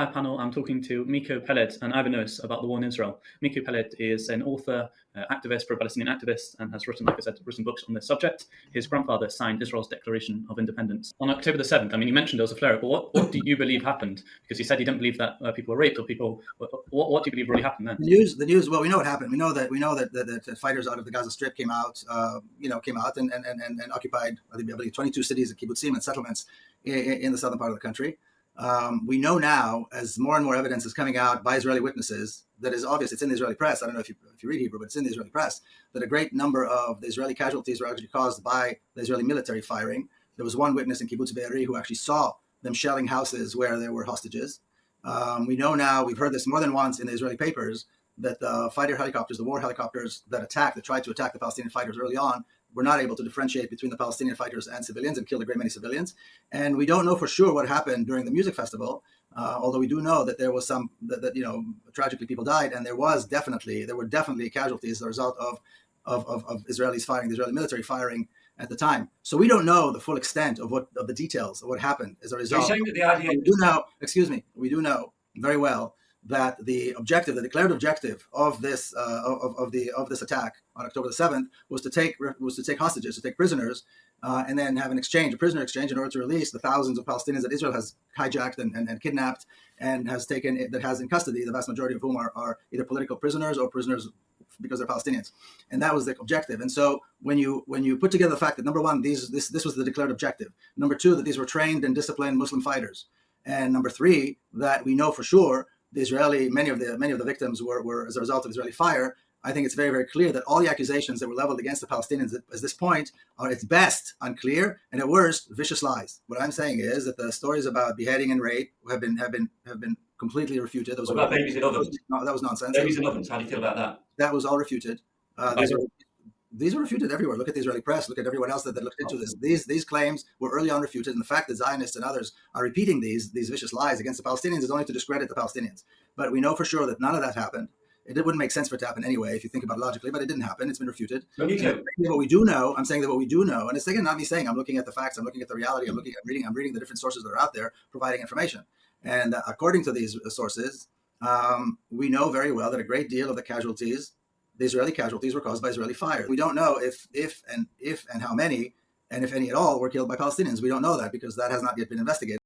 Hi panel, I'm talking to Miko Peled and Ivanos about the war in Israel. Miko Peled is an author, activist, pro-Palestinian activist, and has written, like I said, written books on this subject. His grandfather signed Israel's Declaration of Independence on October the 7th. I mean, you mentioned there was a flare-up, but what do you believe happened? Because you said you didn't believe that people were raped or people. What do you believe really happened then? The news. Well, we know what happened. We know that fighters out of the Gaza Strip came out, and occupied, I believe, 22 cities and kibbutzim and settlements in the southern part of the country. We know now, as more and more evidence is coming out by Israeli witnesses, that is obvious. It's in the Israeli press. I don't know if you read Hebrew, but it's in the Israeli press that a great number of the Israeli casualties were actually caused by the Israeli military firing. There was one witness in Kibbutz Be'eri who actually saw them shelling houses where there were hostages. We know now, we've heard this more than once in the Israeli papers, that the fighter helicopters, the war helicopters that tried to attack the Palestinian fighters early on, were not able to differentiate between the Palestinian fighters and civilians and killed a great many civilians. And we don't know for sure what happened during the music festival, although we do know that there was tragically people died, and there were definitely casualties as a result of Israelis firing, the Israeli military firing at the time. So we don't know the full extent of the details of what happened as a result. So you're saying that the idea... We do know very well that the declared objective of this attack on October the 7th was to take hostages, to take prisoners, and then have a prisoner exchange, in order to release the thousands of Palestinians that Israel has hijacked and kidnapped and has in custody, the vast majority of whom are either political prisoners or prisoners because they're Palestinians. And that was the objective. And so when you put together the fact that, number one, this was the declared objective, number two, that these were trained and disciplined Muslim fighters, and number three, that we know for sure many of the victims were as a result of Israeli fire, I think it's very, very clear that all the accusations that were leveled against the Palestinians at this point are, at best, unclear, and at worst, vicious lies. What I'm saying is that the stories about beheading and rape have been completely refuted. What about babies in ovens? That was nonsense. Babies in ovens, how do you feel about that? That was all refuted. These were refuted everywhere. Look at the Israeli press. Look at everyone else that looked into this. These claims were early on refuted, and the fact that Zionists and others are repeating these vicious lies against the Palestinians is only to discredit the Palestinians. But we know for sure that none of that happened. It wouldn't make sense for it to happen anyway, if you think about it logically, but it didn't happen. It's been refuted. I'm saying that what we do know, and it's again not me saying, I'm looking at the facts, I'm looking at the reality, I'm reading the different sources that are out there providing information. And according to these sources, we know very well that a great deal of the Israeli casualties were caused by Israeli fire. We don't know if and how many, and if any at all, were killed by Palestinians. We don't know that because that has not yet been investigated.